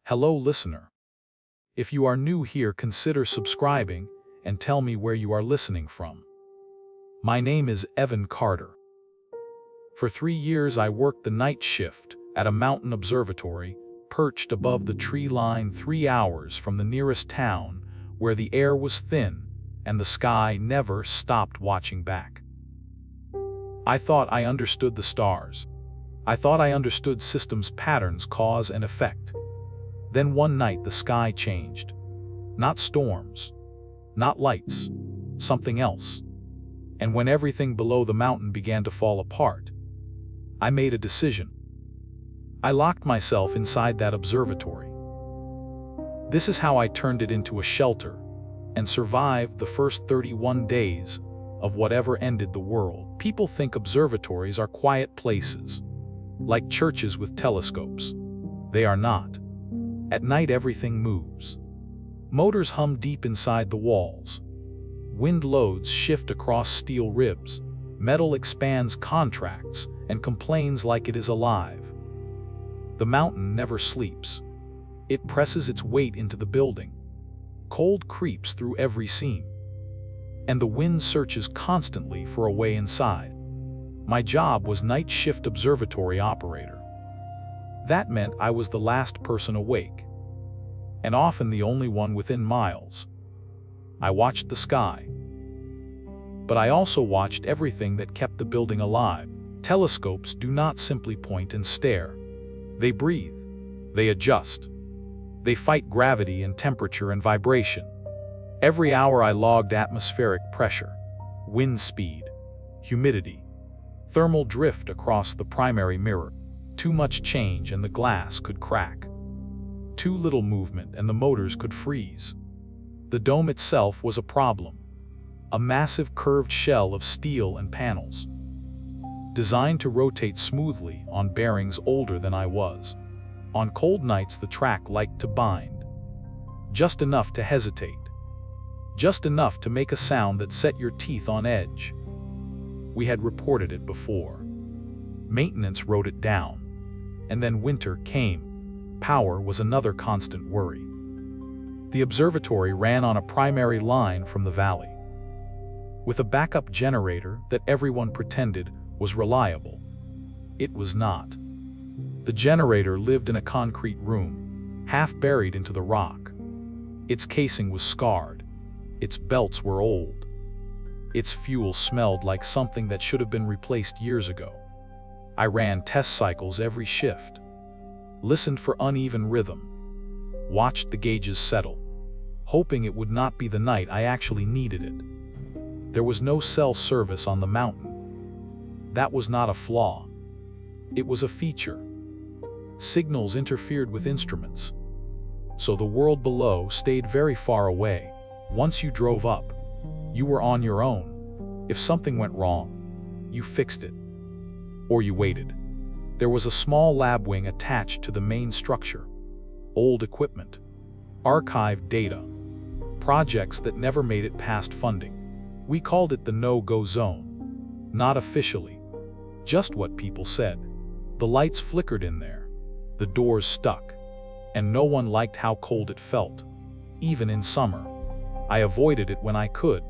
Hello, listener. If you are new here, consider subscribing and tell me where you are listening from. My name is Evan Carter. For 3 years, I worked the night shift at a mountain observatory perched above the tree line 3 hours from the nearest town, where the air was thin and the sky never stopped watching back. I thought I understood the stars. I thought I understood systems, patterns, cause and effect. Then one night the sky changed. Not storms, not lights, something else. And when everything below the mountain began to fall apart, I made a decision. I locked myself inside that observatory. This is how I turned it into a shelter and survived the first 31 days of whatever ended the world. People think observatories are quiet places, like churches with telescopes. They are not. At night everything moves. Motors hum deep inside the walls. Wind loads shift across steel ribs. Metal expands, contracts, and complains like it is alive. The mountain never sleeps. It presses its weight into the building. Cold creeps through every seam. And the wind searches constantly for a way inside. My job was night shift observatory operator. That meant I was the last person awake, and often the only one within miles. I watched the sky, but I also watched everything that kept the building alive. Telescopes do not simply point and stare. They breathe. They adjust. They fight gravity and temperature and vibration. Every hour I logged atmospheric pressure, wind speed, humidity, thermal drift across the primary mirror. Too much change and the glass could crack. Too little movement and the motors could freeze. The dome itself was a problem. A massive curved shell of steel and panels, designed to rotate smoothly on bearings older than I was. On cold nights the track liked to bind. Just enough to hesitate. Just enough to make a sound that set your teeth on edge. We had reported it before. Maintenance wrote it down. And then winter came. Power was another constant worry. The observatory ran on a primary line from the valley, with a backup generator that everyone pretended was reliable. It was not. The generator lived in a concrete room, half buried into the rock. Its casing was scarred. Its belts were old. Its fuel smelled like something that should have been replaced years ago. I ran test cycles every shift, listened for uneven rhythm, watched the gauges settle, hoping it would not be the night I actually needed it. There was no cell service on the mountain. That was not a flaw. It was a feature. Signals interfered with instruments, so the world below stayed very far away. Once you drove up, you were on your own. If something went wrong, you fixed it. Or you waited. There was a small lab wing attached to the main structure. Old equipment, archived data, projects that never made it past funding. We called it the no-go zone. Not officially, just what people said. The lights flickered in there, the doors stuck, and no one liked how cold it felt. Even in summer, I avoided it when I could.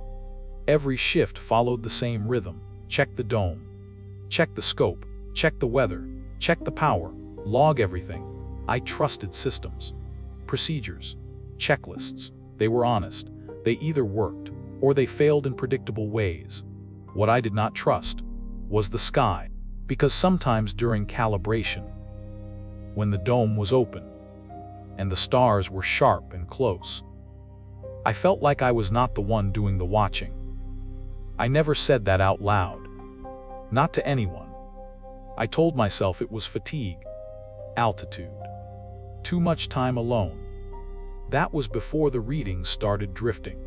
Every shift followed the same rhythm. Check the dome. Check the scope, check the weather, check the power, log everything. I trusted systems, procedures, checklists. They were honest. They either worked or they failed in predictable ways. What I did not trust was the sky, because sometimes during calibration, when the dome was open and the stars were sharp and close, I felt like I was not the one doing the watching. I never said that out loud. Not to anyone. I told myself it was fatigue, altitude, too much time alone. That was before the readings started drifting,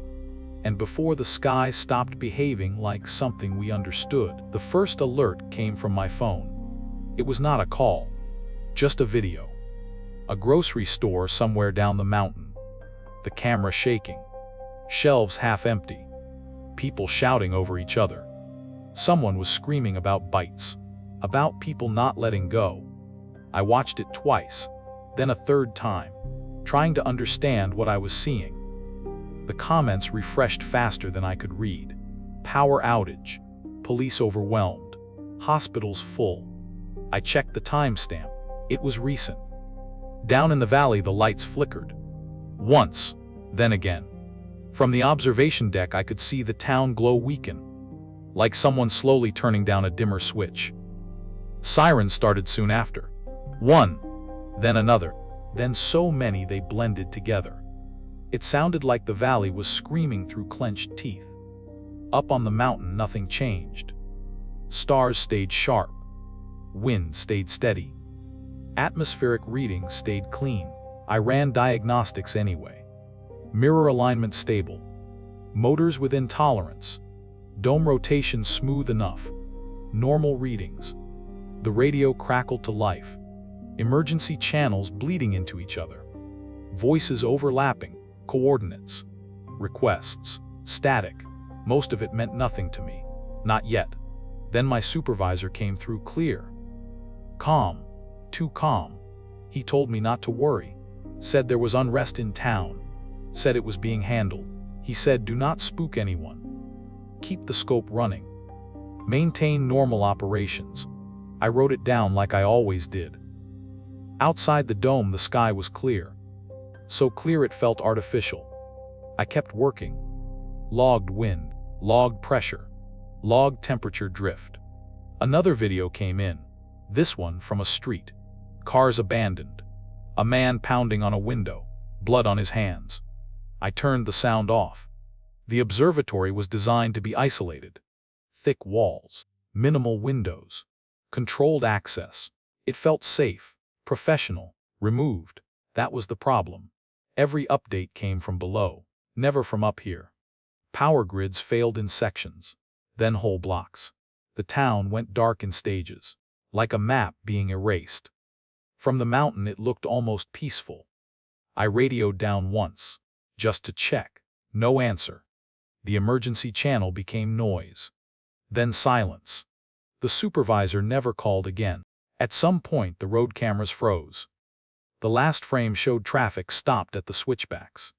and before the sky stopped behaving like something we understood. The first alert came from my phone. It was not a call, just a video. A grocery store somewhere down the mountain. The camera shaking, shelves half empty, people shouting over each other. Someone was screaming about bites, about people not letting go. I watched it twice, then a third time. trying to understand what I was seeing. The comments refreshed faster than I could read. Power outage. Police overwhelmed. Hospitals full. I checked the timestamp. It was recent. Down in the valley, the lights flickered. Once, then again. From the observation deck, I could see the town glow weaken, like someone slowly turning down a dimmer switch. Sirens started soon after. One, then another, then so many they blended together. It sounded like the valley was screaming through clenched teeth. Up on the mountain, nothing changed. Stars stayed sharp. Wind stayed steady. Atmospheric readings stayed clean. I ran diagnostics anyway. Mirror alignment stable. Motors within tolerance. Dome rotation smooth enough. Normal readings. The radio crackled to life. Emergency channels bleeding into each other. Voices overlapping. Coordinates. Requests. Static. Most of it meant nothing to me. Not yet. Then my supervisor came through clear. Calm. Too calm. He told me not to worry. Said there was unrest in town. Said it was being handled. He said, do not spook anyone. Keep the scope running. Maintain normal operations. I wrote it down like I always did. Outside the dome, the sky was clear. So clear it felt artificial. I kept working. Logged wind, logged pressure, logged temperature drift. Another video came in. This one from a street. Cars abandoned. A man pounding on a window, blood on his hands. I turned the sound off. The observatory was designed to be isolated. Thick walls, minimal windows, controlled access. It felt safe, professional, removed. That was the problem. Every update came from below, never from up here. Power grids failed in sections, then whole blocks. The town went dark in stages, like a map being erased. From the mountain it looked almost peaceful. I radioed down once, just to check. No answer. The emergency channel became noise. Then silence. The supervisor never called again. At some point the road cameras froze. The last frame showed traffic stopped at the switchbacks.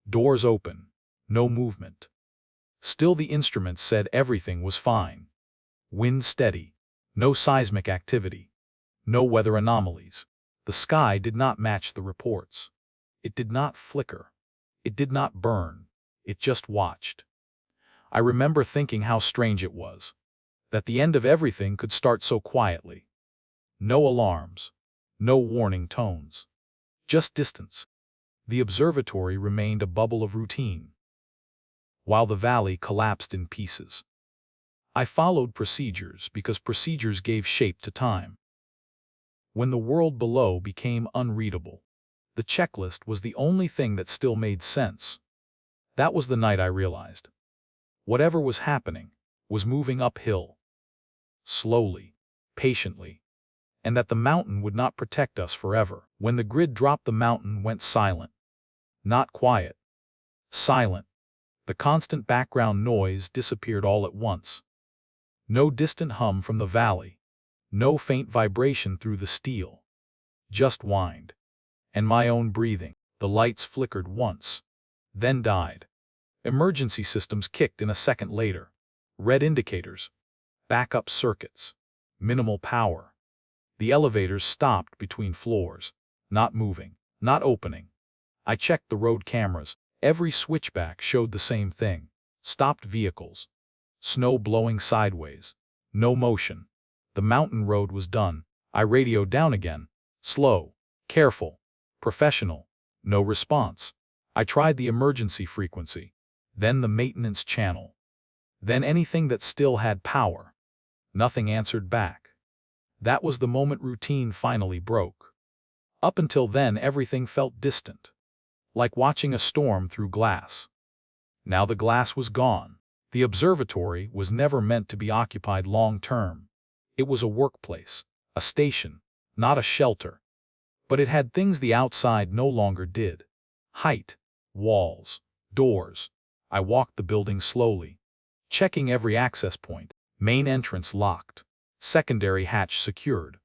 Doors open. No movement. Still the instruments said everything was fine. Wind steady. No seismic activity. No weather anomalies. The sky did not match the reports. It did not flicker. It did not burn. It just watched. I remember thinking how strange it was, that the end of everything could start so quietly. No alarms. No warning tones. Just distance. The observatory remained a bubble of routine, while the valley collapsed in pieces. I followed procedures because procedures gave shape to time. When the world below became unreadable, the checklist was the only thing that still made sense. That was the night I realized. Whatever was happening was moving uphill. Slowly, patiently, and that the mountain would not protect us forever. When the grid dropped, the mountain went silent. Not quiet. Silent. The constant background noise disappeared all at once. No distant hum from the valley. No faint vibration through the steel. Just wind. And my own breathing. The lights flickered once, then died. Emergency systems kicked in a second later. Red indicators. Backup circuits. Minimal power. The elevators stopped between floors. Not moving. Not opening. I checked the road cameras. Every switchback showed the same thing. Stopped vehicles. Snow blowing sideways. No motion. The mountain road was done. I radioed down again. Slow. Careful. Professional. No response. I tried the emergency frequency. Then the maintenance channel. Then anything that still had power. Nothing answered back. That was the moment routine finally broke. Up until then everything felt distant, like watching a storm through glass. Now the glass was gone. The observatory was never meant to be occupied long term. It was a workplace, a station, not a shelter. But it had things the outside no longer did. Height, walls, doors. I walked the building slowly, checking every access point. Main entrance locked. Secondary hatch secured.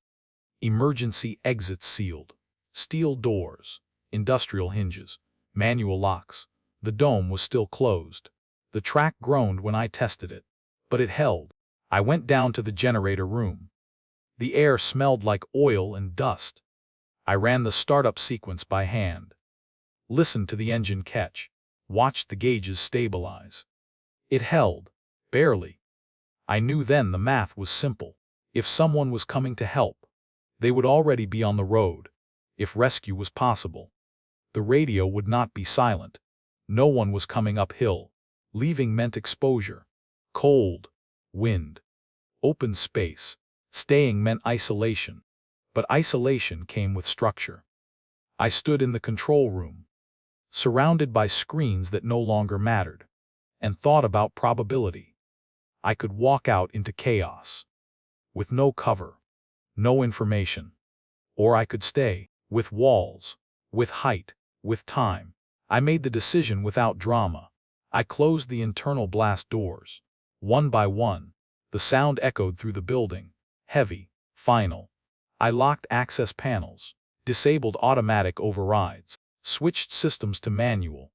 Emergency exit sealed. Steel doors. industrial hinges, manual locks. The dome was still closed. The track groaned when I tested it, but it held. I went down to the generator room. The air smelled like oil and dust. I ran the startup sequence by hand. Listened to the engine catch. Watched the gauges stabilize. It held. Barely. I knew then the math was simple. If someone was coming to help, they would already be on the road. If rescue was possible, the radio would not be silent. No one was coming uphill. Leaving meant exposure. Cold. Wind. Open space. Staying meant isolation. But isolation came with structure. I stood in the control room, surrounded by screens that no longer mattered, and thought about probability. I could walk out into chaos, with no cover, no information. Or I could stay, with walls, with height, with time. I made the decision without drama. I closed the internal blast doors. One by one, the sound echoed through the building, heavy, final. I locked access panels, disabled automatic overrides, switched systems to manual.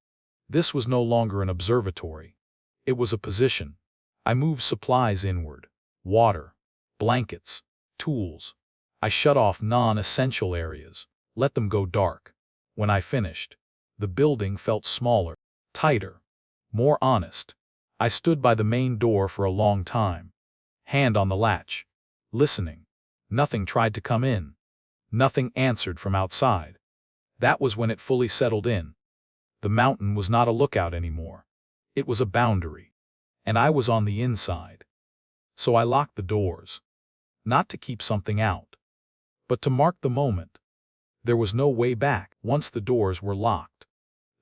This was no longer an observatory. It was a position. I moved supplies inward. Water, blankets, tools. I shut off non-essential areas, let them go dark. When I finished, the building felt smaller, tighter, more honest. I stood by the main door for a long time, hand on the latch, listening. Nothing tried to come in. Nothing answered from outside. That was when it fully settled in. The mountain was not a lookout anymore. It was a boundary. And I was on the inside. So I locked the doors. Not to keep something out, but to mark the moment. There was no way back once the doors were locked.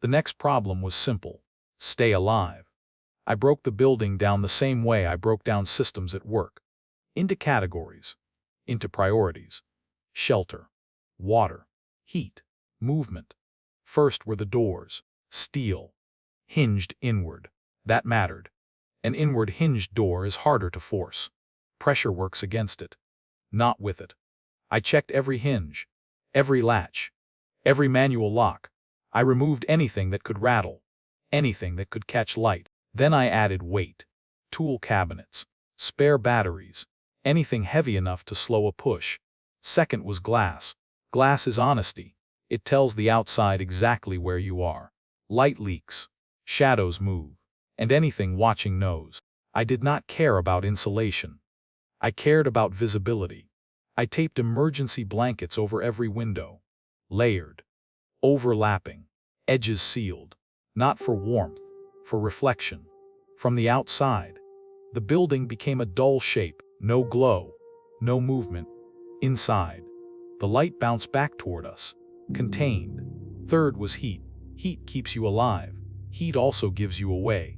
The next problem was simple. Stay alive. I broke the building down the same way I broke down systems at work. Into categories. Into priorities. Shelter. Water. Heat. Movement. First were the doors. Steel. Hinged inward. That mattered. An inward hinged door is harder to force. Pressure works against it, not with it. I checked every hinge, every latch, every manual lock. I removed anything that could rattle, anything that could catch light. Then I added weight, tool cabinets, spare batteries, anything heavy enough to slow a push. Second was glass. Glass is honesty. It tells the outside exactly where you are. Light leaks, shadows move, and anything watching knows. I did not care about insulation. I cared about visibility. I taped emergency blankets over every window. Layered. Overlapping. Edges sealed. Not for warmth, for reflection. From the outside, the building became a dull shape. No glow. No movement. Inside, the light bounced back toward us. Contained. Third was heat. Heat keeps you alive. Heat also gives you away.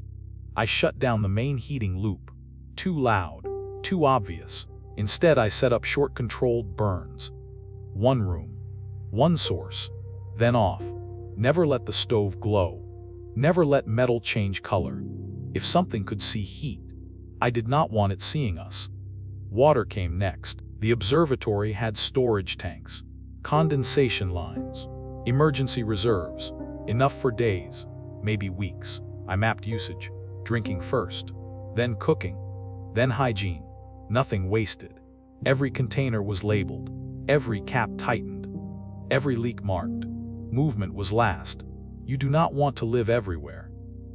I shut down the main heating loop. Too loud. Too obvious. Instead, I set up short controlled burns. One room. One source. Then off. Never let the stove glow. Never let metal change color. If something could see heat, I did not want it seeing us. Water came next. The observatory had storage tanks, condensation lines, emergency reserves, enough for days, maybe weeks. I mapped usage. Drinking first, then cooking, then hygiene. Nothing wasted. Every container was labeled, every cap tightened, every leak marked. Movement was last. You do not want to live everywhere.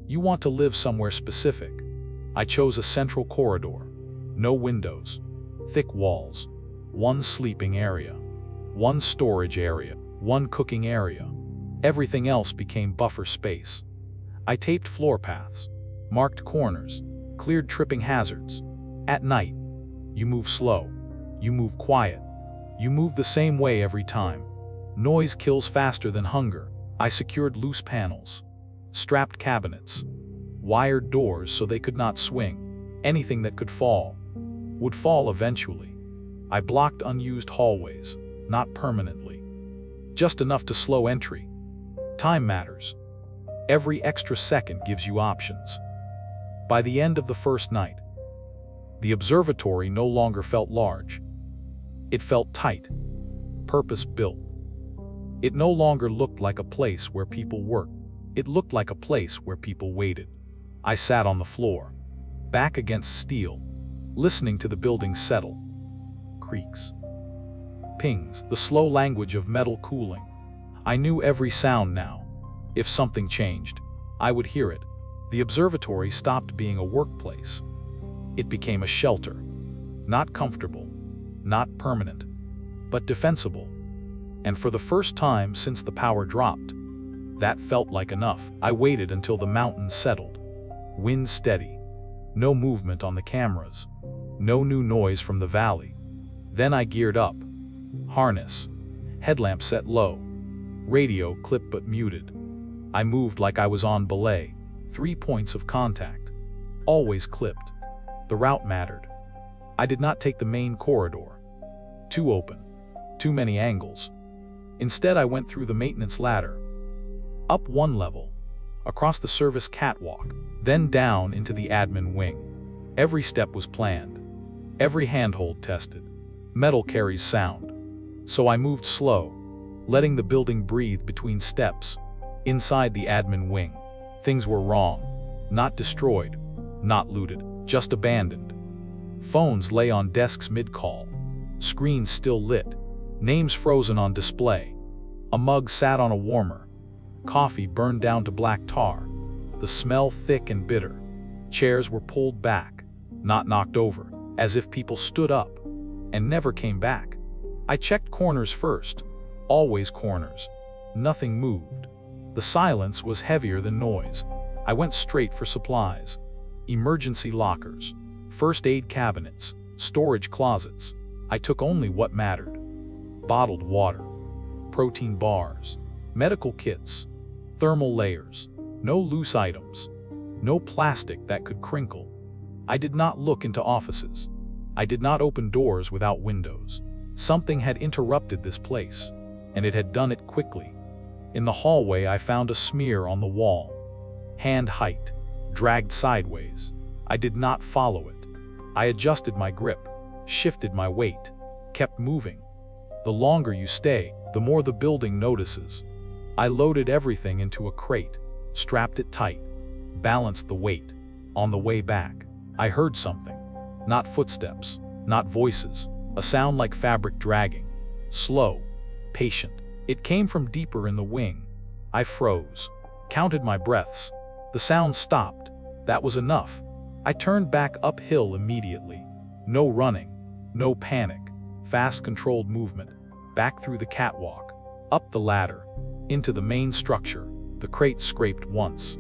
You want to live somewhere specific. I chose a central corridor. No windows. Thick walls. One sleeping area. One storage area. One cooking area. Everything else became buffer space. I taped floor paths, marked corners, cleared tripping hazards. At night, you move slow. You move quiet. You move the same way every time. Noise kills faster than hunger. I secured loose panels, strapped cabinets, wired doors so they could not swing. Anything that could fall would fall eventually. I blocked unused hallways, not permanently. Just enough to slow entry. Time matters. Every extra second gives you options. By the end of the first night, the observatory no longer felt large. It felt tight, purpose-built. It no longer looked like a place where people worked. It looked like a place where people waited. I sat on the floor, back against steel, listening to the building settle. Creaks. Pings, the slow language of metal cooling. I knew every sound now. If something changed, I would hear it. The observatory stopped being a workplace. It became a shelter. Not comfortable, not permanent, but defensible. And for the first time since the power dropped, that felt like enough. I waited until the mountains settled. Wind steady. No movement on the cameras. No new noise from the valley. Then I geared up. Harness. Headlamp set low. Radio clipped but muted. I moved like I was on belay. 3 points of contact. Always clipped. The route mattered. I did not take the main corridor. Too open. Too many angles. Instead, I went through the maintenance ladder. Up one level. Across the service catwalk. Then down into the admin wing. Every step was planned. Every handhold tested. Metal carries sound. So I moved slow, letting the building breathe between steps. Inside the admin wing, things were wrong. Not destroyed, not looted, just abandoned. Phones lay on desks mid-call. Screens still lit. Names frozen on display. A mug sat on a warmer. Coffee burned down to black tar. The smell thick and bitter. Chairs were pulled back, not knocked over, as if people stood up and never came back. I checked corners first. Always corners. Nothing moved. The silence was heavier than noise. I went straight for supplies. Emergency lockers. First aid cabinets. Storage closets. I took only what mattered. Bottled water. Protein bars. Medical kits. Thermal layers. No loose items. No plastic that could crinkle. I did not look into offices. I did not open doors without windows. Something had interrupted this place, and it had done it quickly. In the hallway, I found a smear on the wall. Hand height, dragged sideways. I did not follow it. I adjusted my grip, shifted my weight, kept moving. The longer you stay, the more the building notices. I loaded everything into a crate, strapped it tight, balanced the weight. On the way back, I heard something. Not footsteps, not voices. A sound like fabric dragging. Slow, patient. It came from deeper in the wing. I froze, counted my breaths. The sound stopped. That was enough. I turned back uphill immediately. No running, no panic. Fast controlled movement. Back through the catwalk, up the ladder, into the main structure. The crate scraped once.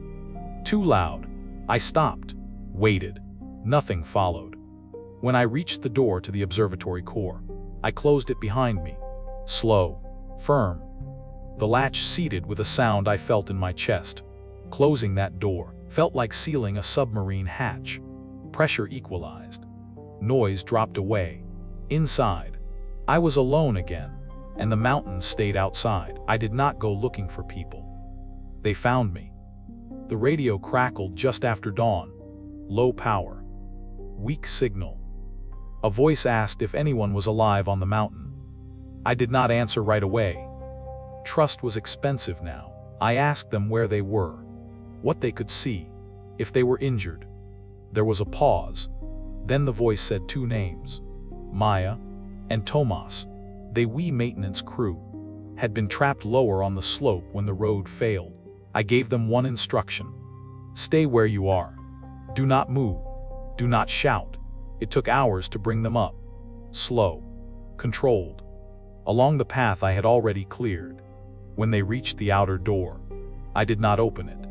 Too loud. I stopped, waited. Nothing followed. When I reached the door to the observatory core, I closed it behind me. Slow, firm. The latch seated with a sound I felt in my chest. Closing that door felt like sealing a submarine hatch. Pressure equalized. Noise dropped away. Inside, I was alone again, and the mountains stayed outside. I did not go looking for people. They found me. The radio crackled just after dawn. Low power. Weak signal. A voice asked if anyone was alive on the mountain. I did not answer right away. Trust was expensive now. I asked them where they were, what they could see, if they were injured. There was a pause. Then the voice said 2 names, Maya and Tomas. They wee maintenance crew had been trapped lower on the slope when the road failed. I gave them one instruction. Stay where you are. Do not move. Do not shout. It took hours to bring them up. Slow. Controlled. Along the path I had already cleared. When they reached the outer door, I did not open it.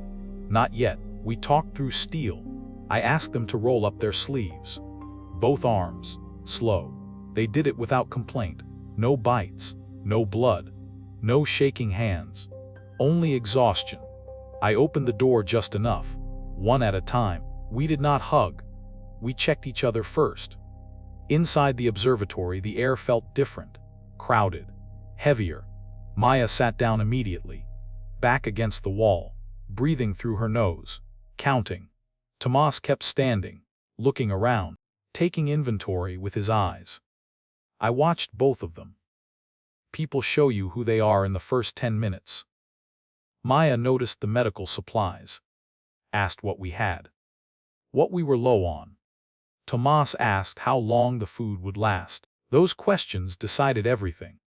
Not yet. We talked through steel. I asked them to roll up their sleeves. Both arms. Slow. They did it without complaint. No bites. No blood. No shaking hands. Only exhaustion. I opened the door just enough. One at a time. We did not hug. We checked each other first. Inside the observatory, the air felt different. Crowded. Heavier. Maya sat down immediately. Back against the wall. Breathing through her nose. Counting. Tomas kept standing. Looking around. Taking inventory with his eyes. I watched both of them. People show you who they are in the first 10 minutes. Maya noticed the medical supplies, asked what we had, what we were low on. Tomas asked how long the food would last. Those questions decided everything.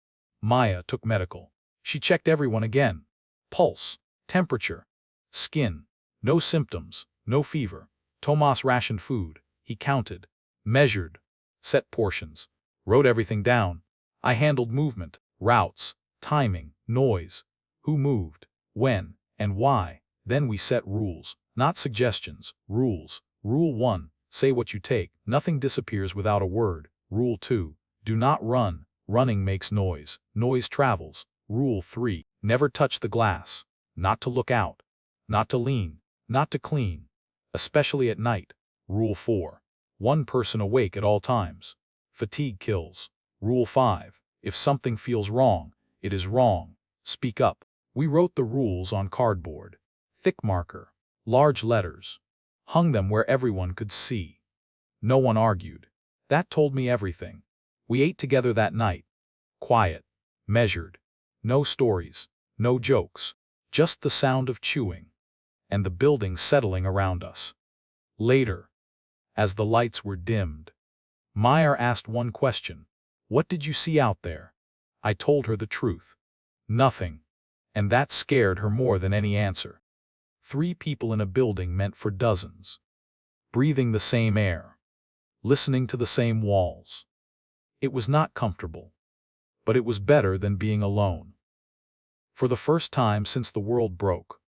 Maya took medical. She checked everyone again. Pulse, temperature, skin, no symptoms, no fever. Tomas rationed food. He counted, measured, set portions, wrote everything down. I handled movement, routes, timing, noise, who moved, when, and why. Then we set rules, not suggestions, rules. Rule 1, say what you take. Nothing disappears without a word. Rule 2, do not run. Running makes noise. Noise travels. Rule 3, never touch the glass. Not to look out. Not to lean. Not to clean. Especially at night. Rule 4, one person awake at all times. Fatigue kills. Rule 5, if something feels wrong, it is wrong. Speak up. We wrote the rules on cardboard. Thick marker. Large letters. Hung them where everyone could see. No one argued. That told me everything. We ate together that night. Quiet. Measured. No stories. No jokes. Just the sound of chewing. And the building settling around us. Later, as the lights were dimmed, Meyer asked one question. What did you see out there? I told her the truth. Nothing. And that scared her more than any answer. 3 people in a building meant for dozens. Breathing the same air. Listening to the same walls. It was not comfortable. But it was better than being alone. For the first time since the world broke,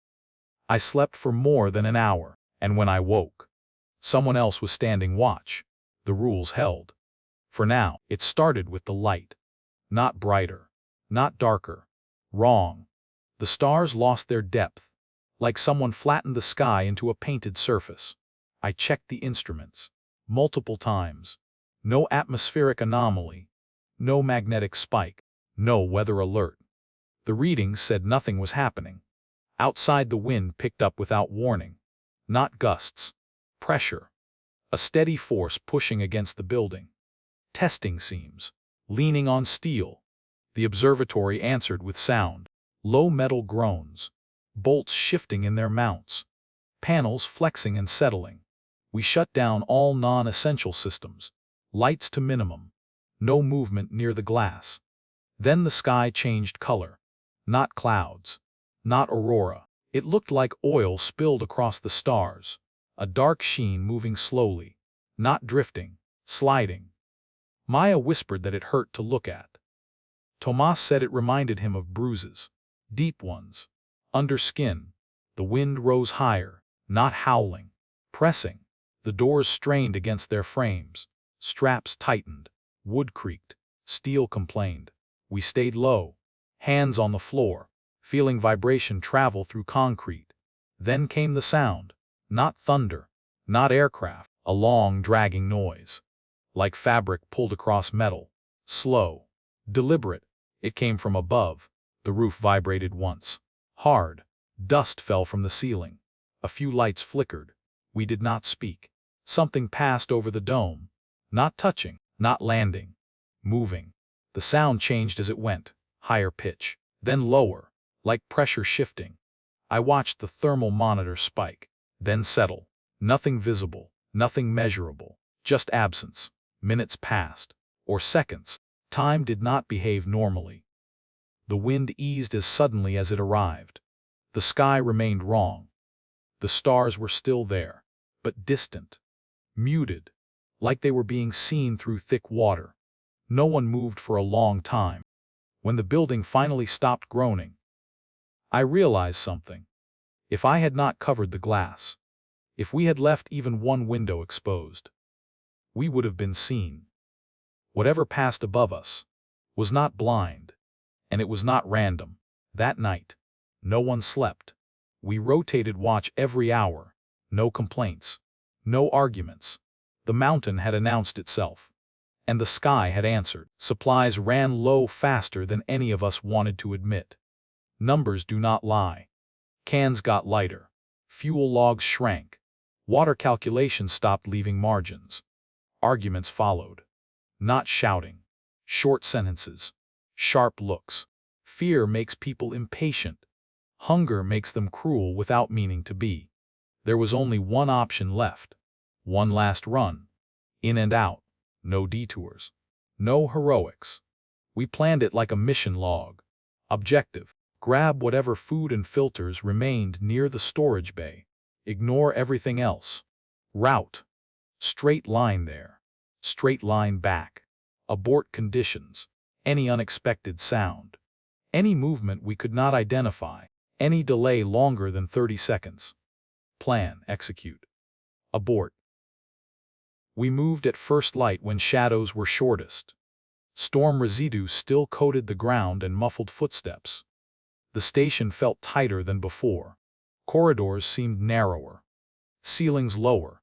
I slept for more than an hour, and when I woke, someone else was standing watch. The rules held. For now, it started with the light. Not brighter. Not darker. Wrong. The stars lost their depth, like someone flattened the sky into a painted surface. I checked the instruments. Multiple times. No atmospheric anomaly. No magnetic spike. No weather alert. The readings said nothing was happening. Outside the wind picked up without warning. Not gusts. Pressure. A steady force pushing against the building. Testing seams. Leaning on steel. The observatory answered with sound. Low metal groans. Bolts shifting in their mounts. Panels flexing and settling. We shut down all non-essential systems. Lights to minimum. No movement near the glass. Then the sky changed color. Not clouds. Not aurora. It looked like oil spilled across the stars. A dark sheen moving slowly. Not drifting. Sliding. Maya whispered that it hurt to look at. Tomas said it reminded him of bruises. Deep ones. Under skin. The wind rose higher, not howling. Pressing. The doors strained against their frames. Straps tightened. Wood creaked. Steel complained. We stayed low. Hands on the floor. Feeling vibration travel through concrete. Then came the sound. Not thunder. Not aircraft. A long, dragging noise. Like fabric pulled across metal. Slow. Deliberate. It came from above. The roof vibrated once. Hard. Dust fell from the ceiling. A few lights flickered. We did not speak. Something passed over the dome. Not touching. Not landing. Moving. The sound changed as it went. Higher pitch. Then lower. Like pressure shifting. I watched the thermal monitor spike. Then settle. Nothing visible. Nothing measurable. Just absence. Minutes passed. Or seconds. Time did not behave normally. The wind eased as suddenly as it arrived. The sky remained wrong. The stars were still there, but distant. Muted. Like they were being seen through thick water. No one moved for a long time. When the building finally stopped groaning, I realized something. If I had not covered the glass, if we had left even one window exposed, we would have been seen. Whatever passed above us was not blind, and it was not random. That night, no one slept. We rotated watch every hour. No complaints. No arguments. The mountain had announced itself. And the sky had answered. Supplies ran low faster than any of us wanted to admit. Numbers do not lie. Cans got lighter. Fuel logs shrank. Water calculations stopped leaving margins. Arguments followed. Not shouting. Short sentences. sharp looks. Fear makes people impatient. Hunger makes them cruel without meaning to be. There was only one option left. One last run. In and out. No detours. No heroics. We planned it like a mission log. Objective: grab whatever food and filters remained near the storage bay. Ignore everything else. Route: straight line there. Straight line back. Abort conditions. Any unexpected sound. Any movement we could not identify. Any delay longer than 30 seconds. Plan, execute. Abort. We moved at first light when shadows were shortest. Storm residue still coated the ground and muffled footsteps. The station felt tighter than before. Corridors seemed narrower. Ceilings lower.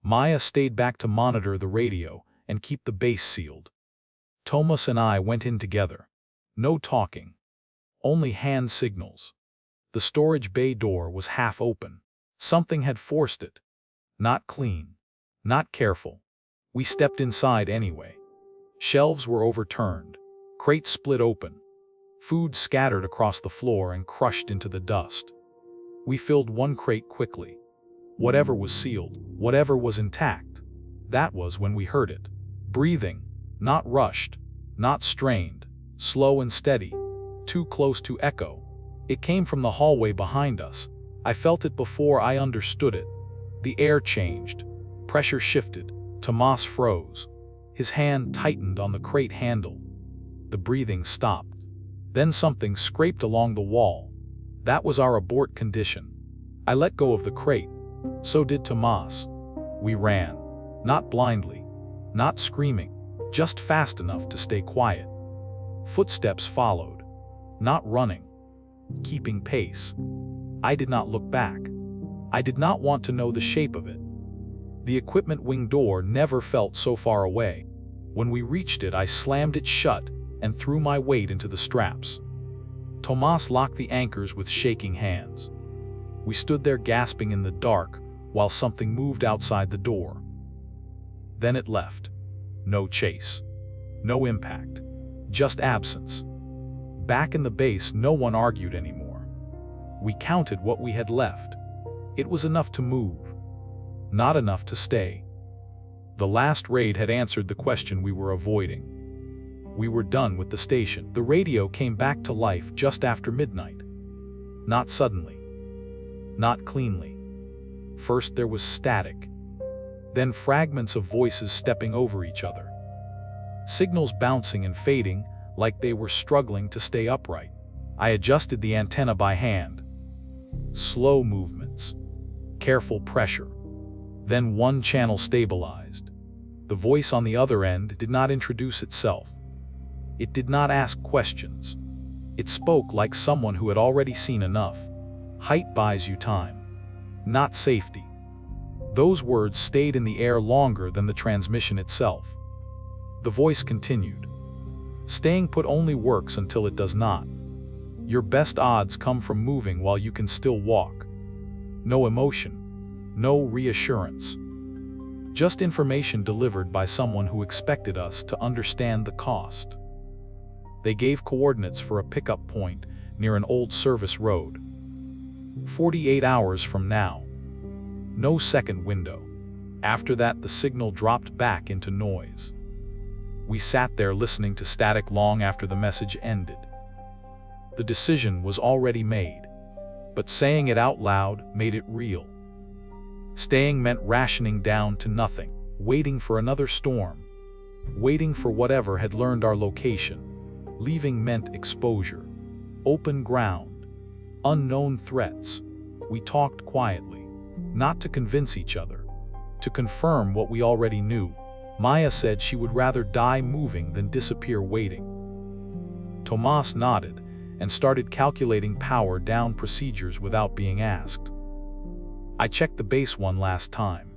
Maya stayed back to monitor the radio and keep the base sealed. Thomas and I went in together. No talking. Only hand signals. The storage bay door was half open. Something had forced it. Not clean. Not careful. We stepped inside anyway. Shelves were overturned. Crates split open. Food scattered across the floor and crushed into the dust. We filled one crate quickly. Whatever was sealed, whatever was intact. That was when we heard it. Breathing. Not rushed. Not strained. Slow and steady. Too close to echo. It came from the hallway behind us. I felt it before I understood it. The air changed. Pressure shifted. Tomas froze. His hand tightened on the crate handle. The breathing stopped. Then something scraped along the wall. That was our abort condition. I let go of the crate. So did Tomas. We ran. Not blindly. Not screaming. Just fast enough to stay quiet. Footsteps followed. Not running. Keeping pace. I did not look back. I did not want to know the shape of it. The equipment wing door never felt so far away. When we reached it, I slammed it shut and threw my weight into the straps. Tomas locked the anchors with shaking hands. We stood there gasping in the dark while something moved outside the door. Then it left. No chase. No impact. Just absence. Back in the base, no one argued anymore. We counted what we had left. It was enough to move. Not enough to stay. The last raid had answered the question we were avoiding. We were done with the station. The radio came back to life just after midnight. Not suddenly. Not cleanly. First there was static. Then fragments of voices stepping over each other. Signals bouncing and fading like they were struggling to stay upright. I adjusted the antenna by hand. Slow movements. Careful pressure. Then one channel stabilized. The voice on the other end did not introduce itself. It did not ask questions. It spoke like someone who had already seen enough. Height buys you time. Not safety. Those words stayed in the air longer than the transmission itself. The voice continued. Staying put only works until it does not. Your best odds come from moving while you can still walk. No emotion. No reassurance. Just information delivered by someone who expected us to understand the cost. They gave coordinates for a pickup point near an old service road. 48 hours from now. No second window. After that, the signal dropped back into noise. We sat there listening to static long after the message ended. The decision was already made, but saying it out loud made it real. Staying meant rationing down to nothing, waiting for another storm, waiting for whatever had learned our location. Leaving meant exposure, open ground, unknown threats. We talked quietly, not to convince each other, to confirm what we already knew. Maya said she would rather die moving than disappear waiting. Tomas nodded and started calculating power down procedures without being asked. I checked the base one last time.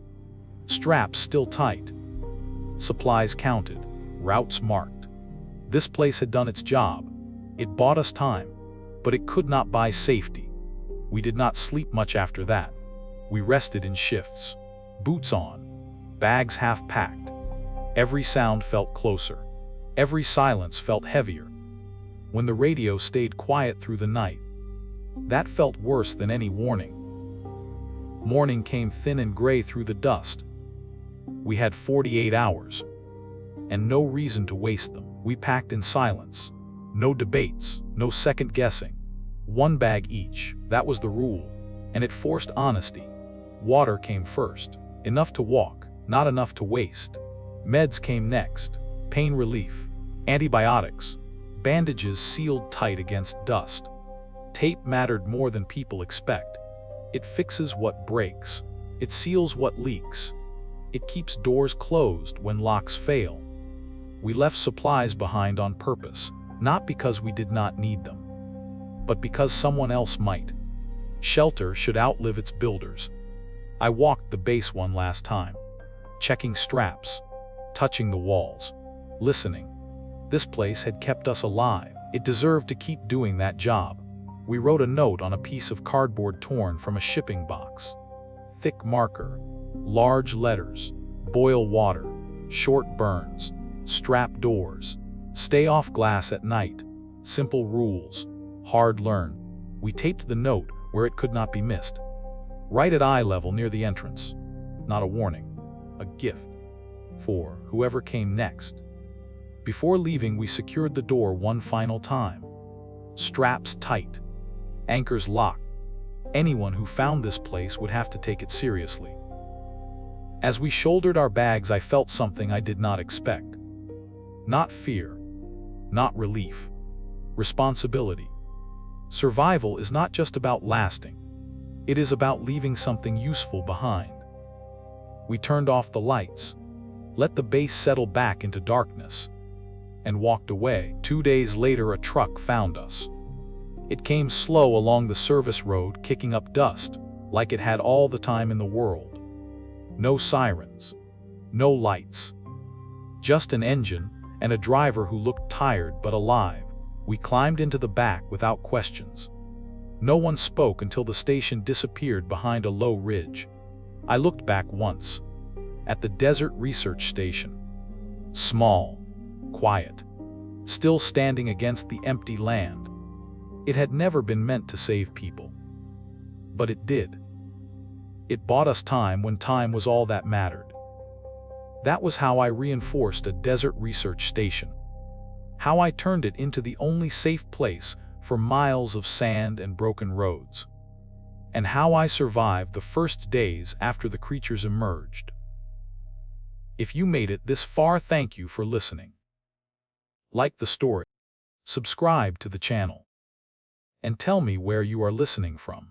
Straps still tight. Supplies counted. Routes marked. This place had done its job. It bought us time, but it could not buy safety. We did not sleep much after that. We rested in shifts. Boots on. Bags half packed. Every sound felt closer. Every silence felt heavier. when the radio stayed quiet through the night. That felt worse than any warning. Morning came thin and gray through the dust. We had 48 hours, and no reason to waste them. We packed in silence. No debates, no second guessing. One bag each, that was the rule, and it forced honesty. Water came first, enough to walk, not enough to waste. Meds came next, pain relief, antibiotics, bandages sealed tight against dust. Tape mattered more than people expect. It fixes what breaks. It seals what leaks. It keeps doors closed when locks fail. We left supplies behind on purpose, not because we did not need them, but because someone else might. Shelter should outlive its builders. I walked the base one last time, checking straps, touching the walls, listening. This place had kept us alive. It deserved to keep doing that job. We wrote a note on a piece of cardboard torn from a shipping box. Thick marker, large letters, boil water, short burns, strap doors, stay off glass at night, simple rules, hard learned. We taped the note where it could not be missed. Right at eye level near the entrance. Not a warning, a gift for whoever came next. Before leaving, we secured the door one final time. Straps tight, anchors locked. Anyone who found this place would have to take it seriously. As we shouldered our bags, I felt something I did not expect. Not fear, not relief. Responsibility. Survival is not just about lasting. It is about leaving something useful behind. We turned off the lights, let the base settle back into darkness, and walked away. 2 days later, a truck found us. It came slow along the service road, kicking up dust, like it had all the time in the world. No sirens, no lights. Just an engine and a driver who looked tired but alive. We climbed into the back without questions. No one spoke until the station disappeared behind a low ridge. I looked back once, at the desert research station. Small, quiet, still standing against the empty land. It had never been meant to save people. But it did. It bought us time when time was all that mattered. That was how I reinforced a desert research station. How I turned it into the only safe place for miles of sand and broken roads. And how I survived the first days after the creatures emerged. If you made it this far, thank you for listening. Like the story, subscribe to the channel, and tell me where you are listening from.